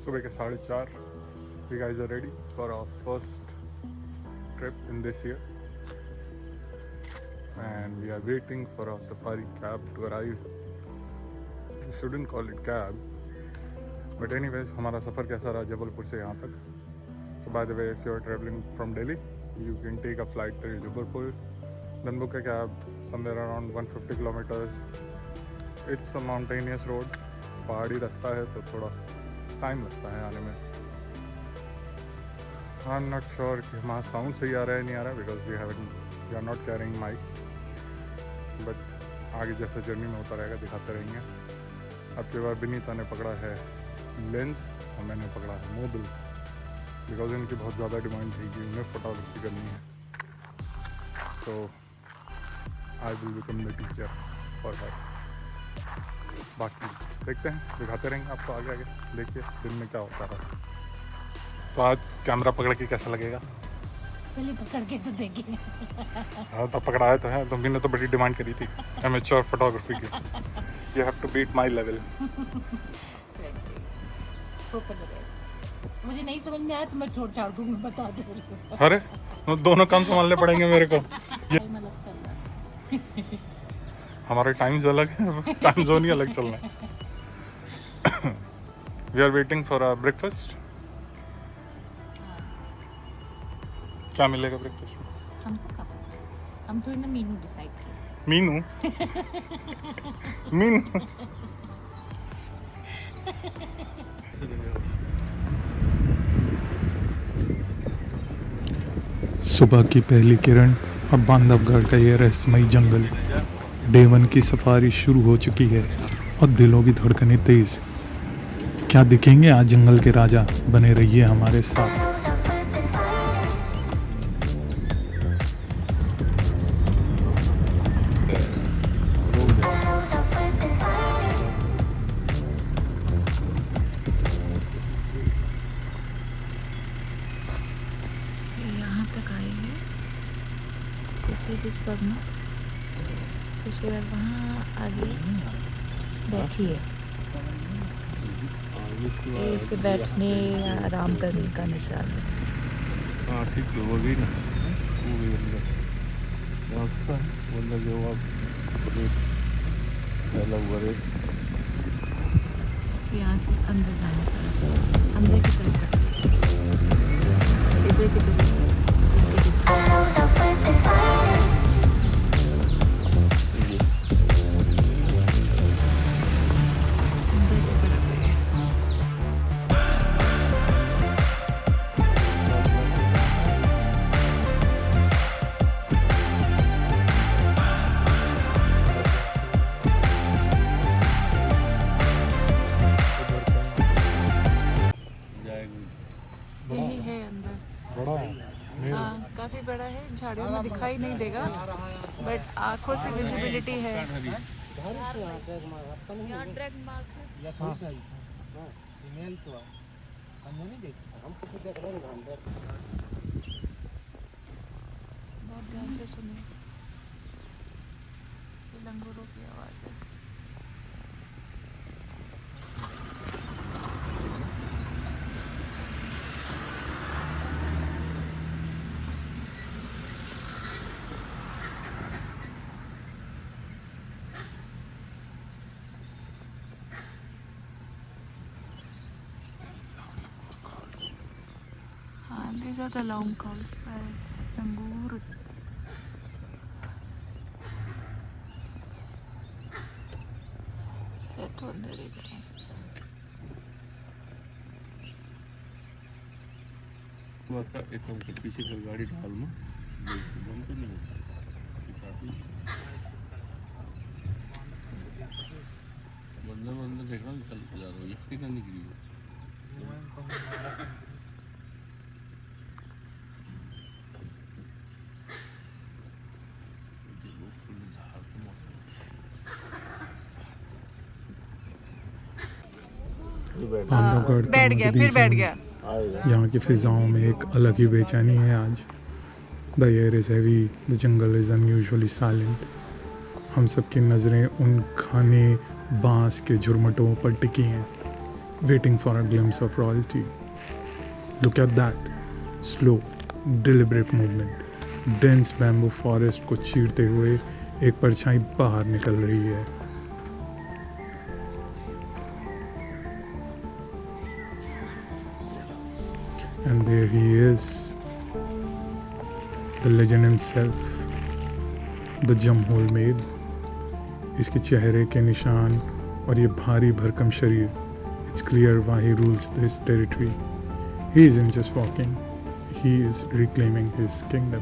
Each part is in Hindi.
सुबह के 4:30. We guys are ready for our first trip in this year, and we are waiting for our safari cab to arrive. We shouldn't call it cab, but anyways, हमारा सफ़र कैसा रहा जबलपुर से यहाँ तक. So by the way, if you are traveling from Delhi, you can take a flight till Jabalpur, then book a cab somewhere around 150 kilometers. It's a mountainous road, पहाड़ी रास्ता है तो थोड़ा टाइम लगता है आने में. आई एम नॉट श्योर कि हमारा साउंड सही आ रहा है नहीं आ रहा है, because we are not carrying mic, but आगे जैसे जर्नी में होता रहेगा दिखाते रहेंगे. अब की बार विनीता ने पकड़ा है लेंस और मैंने पकड़ा है मोबाइल, बिकॉज इनकी बहुत ज़्यादा डिमांड थी कि उन्हें फोटोग्राफी करनी है. So I will become the teacher for her. बाकी देखते हैं, दिखाते रहेंगे आपको आगे आगे. देखिए दिन में क्या होता है. तो आज कैमरा पकड़ के कैसा लगेगा? पहले पकड़ के तो देखेंगे. हाँ तो पकड़ाया तो है. तुमने तो बड़ी डिमांड करी थी एमेच्योर फोटोग्राफी की. You have to beat my level. मुझे नहीं समझ में आया तो मैं छोड़ छाड़ दूंगी, बता दो. अरे दोनों काम संभालने पड़ेंगे मेरे को. हमारे टाइम्स अलग है, टाइम जोन ही अलग चलना है. We are waiting for our breakfast. क्या मिलेगा ब्रेकफास्ट में? हम तो ना मेनू डिसाइड करें. मीनू मीनू सुबह की पहली किरण और बांधवगढ़ का ये रहस्यमयी जंगल. डे 1 की सफारी शुरू हो चुकी है और दिलों की धड़कनें तेज. क्या दिखेंगे आज जंगल के राजा? बने रहिए हमारे साथ. यहाँ तक आए हैं जैसे दिस बगमस. उसके बाद वहाँ आगे बैठिए. ये इसके बैठने या आराम करने का निशान है. हाँ ठीक है, वो भी ना वो भी रास्ता है वो लगे हुआ फैला हुआ है. यहाँ से अंदर जाने का रास्ता, अंदर की तरफ इधर की तरफ. यही है अंदर. बड़ा है. हाँ काफ़ी बड़ा है. झाड़ियों में दिखाई नहीं देगा बट आँखों से विजिबिलिटी है. बहुत ध्यान से सुनिए, ये लंगूरों की आवाज़ है. These are the alarm calls by Langur. ये तो अंदर ही गए. एकदम पीछे का गाड़ी ढाल में बंद तो नहीं काफी बंदर देखा चल जा रहा है. यही ना निकली बांधवगढ़ बैठ गया, फिर बैठ गया. यहाँ की फिजाओं में एक अलग ही बेचैनी है आज. The air is heavy, the jungle is unusually silent. हम सब की नज़रें उन घने बांस के झुरमुटों पर टिकी हैं waiting for a glimpse of royalty. Look at that. Slow, deliberate movement. Dense bamboo forest को चीरते हुए एक परछाई बाहर निकल रही है. And there he is, the legend himself, the Jamhol Male. इसके चेहरे के निशान और ये भारी भरकम शरीर, it's clear why he rules this territory. He isn't just walking, he is reclaiming his kingdom.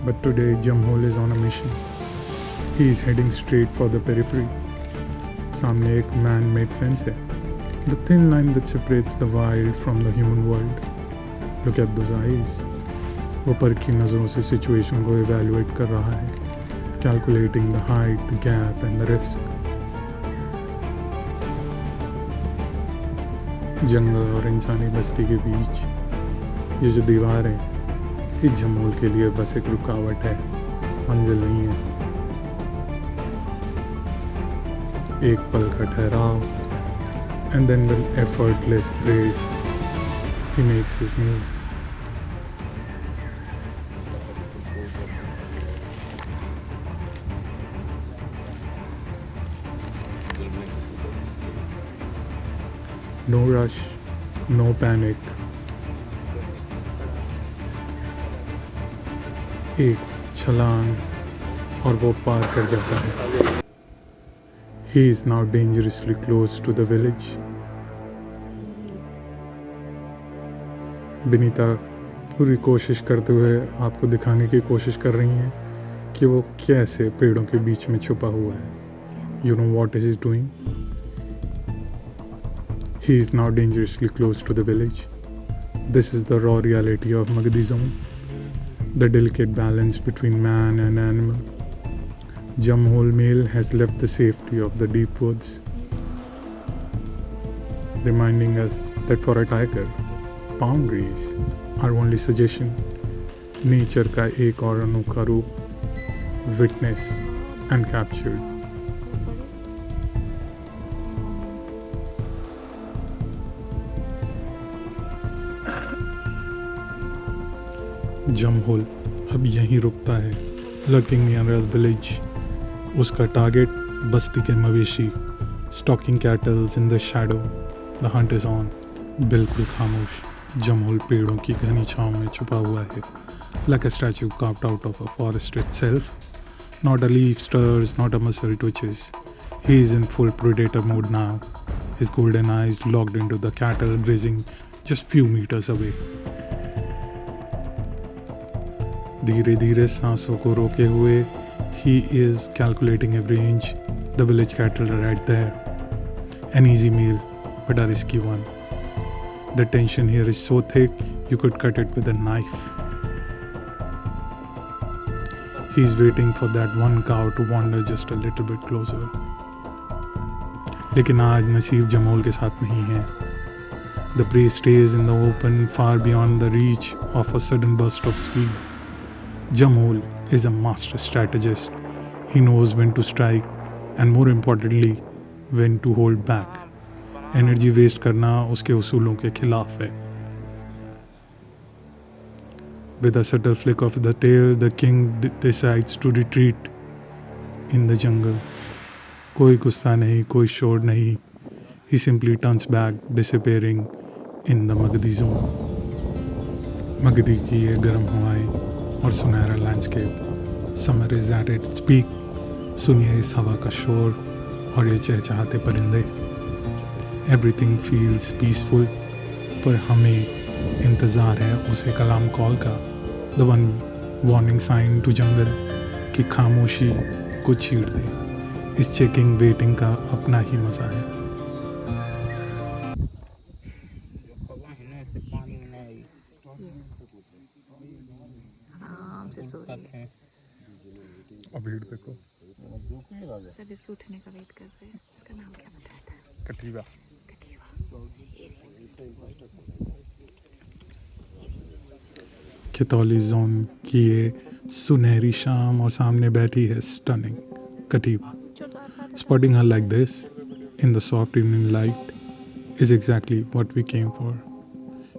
But today Jamhol is on a mission. He is heading straight for the periphery. सामने एक man-made fence है. The thin line that separates the wild from the human world. Look at those eyes. वो परखी नज़रों से सिचुएशन को evaluate कर रहा है, calculating the height, the gap and the risk. जंगल और इंसानी बस्ती के बीच ये जो दीवार है, ये जमोल के लिए बस एक रुकावट है, मंजिल नहीं है. एक पल का ठहराव, and then with effortless grace he makes his move. No rush, no panic. एक छलांग और वो पार कर जाता है. He is now dangerously close to the village. Binita पूरी कोशिश करते हुए आपको दिखाने की कोशिश कर रही हैं कि वो कैसे पेड़ों के बीच में छुपा हुआ है. You know what he is doing? He is now dangerously close to the village. This is the raw reality of Magadi zone. The delicate balance between man and animal. Jamhol Male has left the safety of the deep woods, reminding us that for a tiger, boundaries are only suggestion. Nature का एक और अनोखा रूप, witness and captured. जमहोल अब यहीं रुकता है, lurking near a village. उसका टारगेट बस्ती के मवेशी, stalking cattles in the shadow. The hunt is on. बिल्कुल खामोश जमहोल पेड़ों की घनी छांव में छुपा हुआ है, like a statue carved out of a forest itself. Not a leaf stirs, not a muscle twitches. He is in full predator mode now, his golden eyes locked into the cattle grazing just few meters away. धीरे धीरे सांसों को रोके हुए he is calculating every inch. The village cattle are right there. An easy meal, but a risky one. The tension here is so thick, you could cut it with a knife. He's waiting for that one cow to wander just a little bit closer. लेकिन आज नसीब जमोल के साथ नहीं है. The prey stays in the open, far beyond the reach of a sudden burst of speed. Jamhol is a master strategist. He knows when to strike and more importantly when to hold back. Energy waste करना उसके उसूलों के खिलाफ है. With a subtle flick of the tail, the king decides to retreat in the jungle. कोई गुस्सा नहीं, कोई शोर नहीं. He simply turns back, disappearing in the Magadi zone. Magdhi की ये गर्म हवाएं और सुनहरा landscape. Summer is at its peak. सुनिए इस हवा का शोर और ये चहचहाते परिंदे. एवरीथिंग फील्स पीसफुल, पर हमें इंतज़ार है उसे कलाम कॉल का. The one warning sign to जंगल कि खामोशी को चीर दे. इस चेकिंग वेटिंग का अपना ही मज़ा है. आराम से सो रही है. अब भीड़ देखो. सब इसके उठने का वेट कर रहे हैं. इसका नाम क्या बताया था? कटीवा. खितौली जोन की ये सुनहरी शाम और सामने बैठी है stunning कटीवा. Spotting her like this, in the soft evening light is exactly what we came for.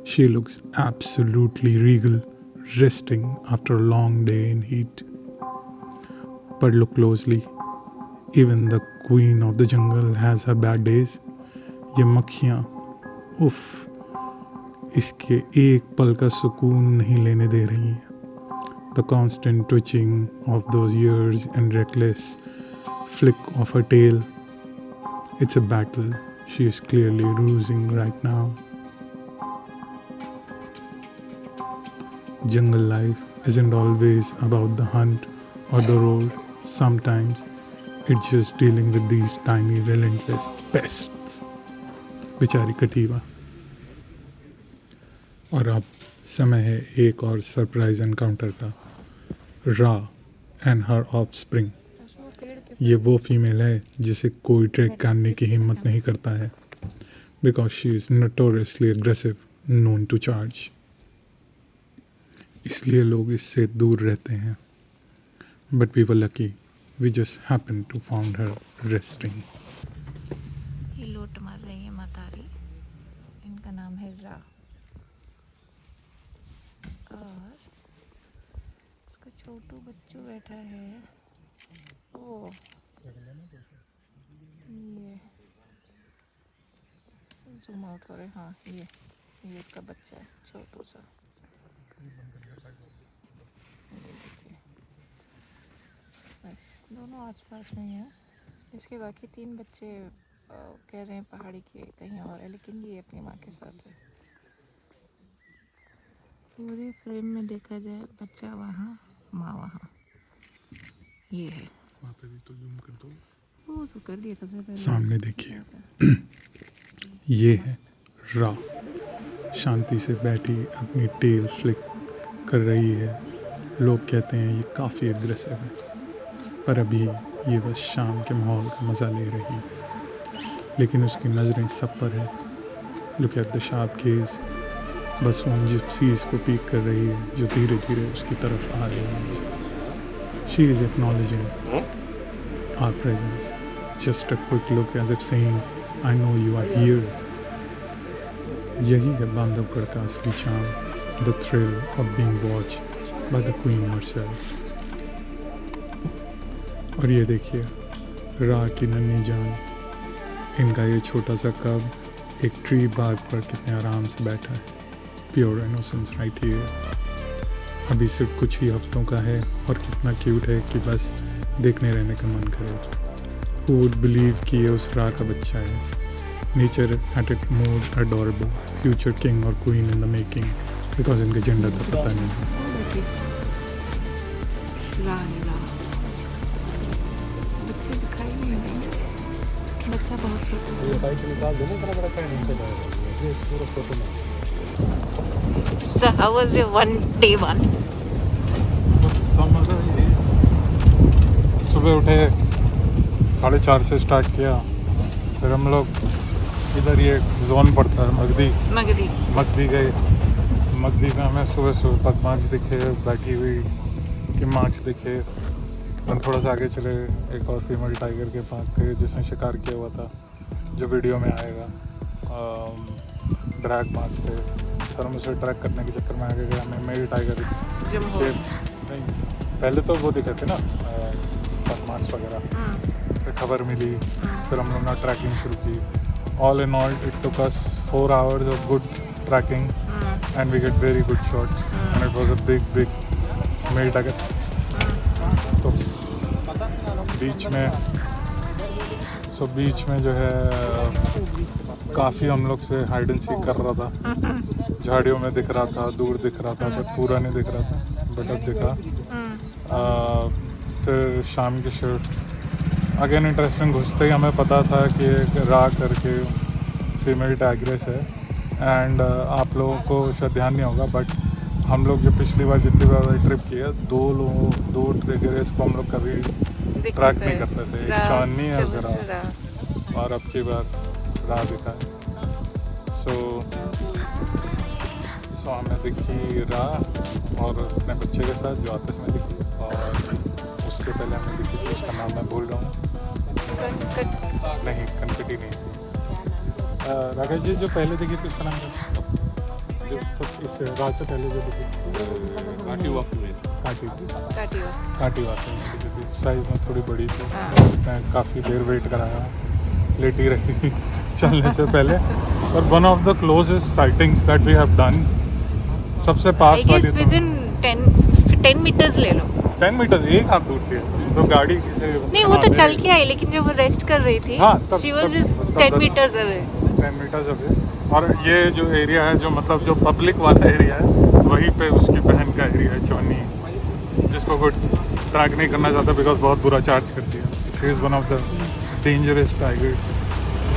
She looks absolutely regal, resting after a long day in heat. But look closely, even the queen of the jungle has her bad days. ये मक्खियाँ, उफ, इसके एक पल का सुकून नहीं लेने दे रही हैं. The constant twitching of those ears and reckless flick of her tail. It's a battle. She is clearly losing right now. Jungle life isn't always about the hunt or the roar. Sometimes it's just dealing with these tiny, relentless pests. बेचारी कटीवा. और अब समय है एक और सरप्राइज एनकाउंटर का. रा एंड हर ऑफस्प्रिंग. ये वो फीमेल है जिसे कोई ट्रैक करने की हिम्मत नहीं करता है, because she is notoriously aggressive, known to charge. इसलिए लोग इससे दूर रहते हैं. But we were lucky, we just happen to found her resting. ये लोट मार रही है मतारी. इनका नाम है रा. और इसका छोटू बच्चू बैठा है. ओ ये जूम आउट हो रहे. हाँ, ये इसका बच्चा है, छोटू सा. ये देखिए, बस दोनों आसपास में ही हैं. इसके बाकी 3 बच्चे कह रहे हैं पहाड़ी के कहीं और है, लेकिन ये अपनी माँ के साथ है. पूरे फ्रेम में देखा जाए, बच्चा वहाँ, माँ वहाँ. ये है. तो जूम कर दो. वो तो कर दिया सबसे पहले. सामने देखिए, ये है रा. शांति से बैठी अपनी टेल फ्लिक कर रही है. लोग कहते हैं ये काफ़ी एग्रेसिव है, पर अभी ये बस शाम के माहौल का मज़ा ले रही है. लेकिन उसकी नज़रें सब पर है. Look at the sharp gauge. बस उन जिप्सीज को पीक कर रही है जो धीरे धीरे उसकी तरफ आ रही है. She is acknowledging our presence. Just a quick look as if saying, I know you are here. यही है बांधवगढ़ का असली charm, the thrill of being watched by the queen herself. और ये देखिए, रा की नन्ही जान, इनका ये छोटा सा कब एक ट्री बार्क पर कितने आराम से बैठा है. Pure innocence right here. अभी सिर्फ कुछ ही हफ्तों का है और कितना क्यूट है कि बस देखने रहने का मन करे. Who would believe कि ये उस रा का बच्चा है. Nature at its most adorable, future king or queen in the making, because इनके जेंडर का पता नहीं है. बच्चे दिखाई नहीं देंगे. बच्चा बहुत छोटा है. So how was your day one? सुबह उठे 4:30 से स्टार्ट किया. फिर हम लोग इधर ये जोन पड़ता है मगदी गए. मगदी में हमें सुबह सुबह तक मार्क्स दिखे, बैठी हुई कि मार्क्स दिखे. हम थोड़ा सा आगे चले, एक और फीमेल टाइगर के पास गए जिसने शिकार किया हुआ था, जो वीडियो में आएगा. ड्रैग मार्क्स थे. सर हम उसे ट्रैक करने के चक्कर में आगे गए. हमें मेल टाइगर नहीं, पहले तो वो दिखे थे ना मार्क्स वगैरह. फिर खबर मिली, फिर हम लोग ने ट्रैकिंग शुरू की. All in all it took us 4 hours of good tracking and we get very good shots and it was a big male tiger. तो बीच में जो है काफ़ी हम लोग से हाइड एंड सीक कर रहा था. झाड़ियों में दिख रहा था, दूर दिख रहा था, बट पूरा नहीं दिख रहा था, बट अब दिखा. फिर शाम की शिफ्ट अगेन इंटरेस्टिंग. घुसते ही हमें पता था कि एक रा करके फीमेल टाइग्रेस है. एंड आप लोगों को शायद ध्यान नहीं होगा, बट हम लोग जो पिछली बार जितनी बार ट्रिप किया, 2 टाइग्रेस को हम लोग कभी ट्रैक नहीं करते थे. एक चांदनी है रा, और अब की बार रा दिखा. सो हमें दिखी रा और अपने बच्चे के साथ जो आतिश में दिखी, और उससे पहले हमें दिखी थी, उसका नाम मैं भूल रहा हूँ. नहीं कनकटी नहीं थी। राकेश जी जो पहले देखी थी उसका नाम क्या? जो सब इससे रात से पहले जो देखी घाटी वॉक में काटी काटी हुआ। काटी वाकई थी, साइज़ में थोड़ी बड़ी थी। हाँ। मैं काफ़ी देर वेट कराया, लेटी रही चलने से पहले। और one of the closest sightings that we have done, सबसे पास वाली विद इन 10 मीटर्स ले लो। 10 मीटर एक हाथ दूर थी तो गाड़ी से नहीं वो तो चल के आई, लेकिन जब वो रेस्ट कर रही थी हाँ, तब- शी वाज तब- जस्ट तब 10 दस- मीटर्स अवे। 10 metre away. और ये जो एरिया है जो मतलब जो पब्लिक वाला एरिया है वहीं पे उसकी बहन का एरिया है चौनी, जिसको कोई ट्रैक नहीं करना चाहता बिकॉज बहुत बुरा चार्ज करती है। She is one of the dangerous tigers,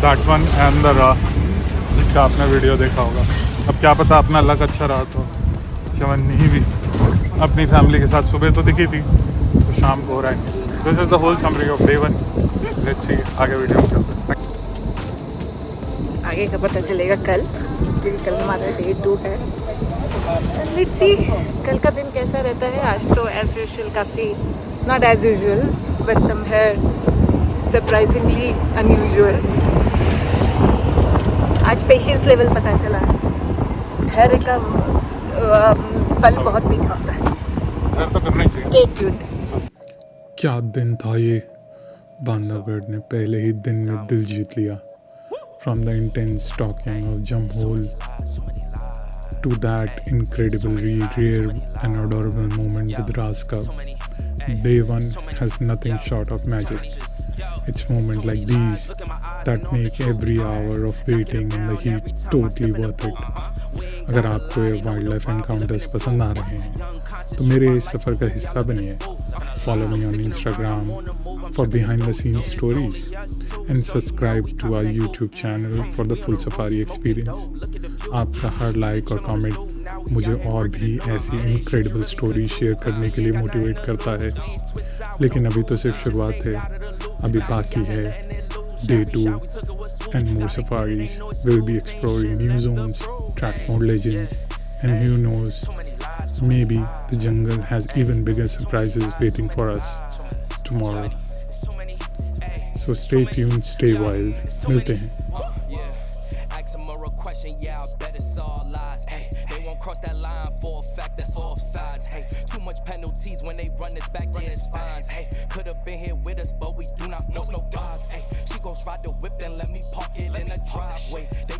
that one and the रा, जिसका आपने वीडियो देखा होगा। अब क्या पता अपना लक अच्छा रहा तो चवन्नी भी अपनी फैमिली के साथ सुबह तो दिखी थी, तो शाम को हो रहा है। This is the whole summary of day 1। Let's see आगे वीडियो में चलते हैं। आगे का पता चलेगा कल, क्योंकि कल हमारा डे 2 है। लेट्स सी कल का दिन कैसा रहता है। आज तो एज यूजुअल काफ़ी, not as usual but somewhere surprisingly unusual. आज पेशेंस लेवल पता चला, धैर्य का फल बहुत मीठा होता है। घर तो करना ही चाहिए। Stay tuned. क्या दिन था ये। बांधवगढ़ ने पहले ही दिन में दिल जीत लिया। From the intense talking of जमहोल to that incredibly rare and adorable moment with Raska. Day 1 has nothing short of magic. It's moments like these that make every hour of waiting in the heat totally worth it. अगर आपको ये वाइल्ड लाइफ एनकाउंटर्स पसंद आ रहे हैं तो मेरे इस सफ़र का हिस्सा बनिए। Follow me on Instagram for behind the scenes stories and subscribe to our YouTube channel for the full safari experience. आपका हर लाइक और कमेंट मुझे और भी ऐसी इनक्रेडिबल स्टोरी शेयर करने के लिए मोटिवेट करता है। लेकिन अभी तो सिर्फ शुरुआत है, अभी बाकी है Day 2 and more safaris. We'll be exploring new zones, track more legends, and who knows, maybe the jungle has even bigger surprises waiting for us tomorrow. So stay tuned, stay wild. मिलते हैं। Ask a moral question, yeah, I bet it's all lies. Hey, they won't cross that line for a fact that's offsides. Hey, too much penalties when they run this back, yeah, it's fines. Hey, could have been here with us, but we do not force no vibes. Hey, she gon' ride the whip and let me park it in the driveway. They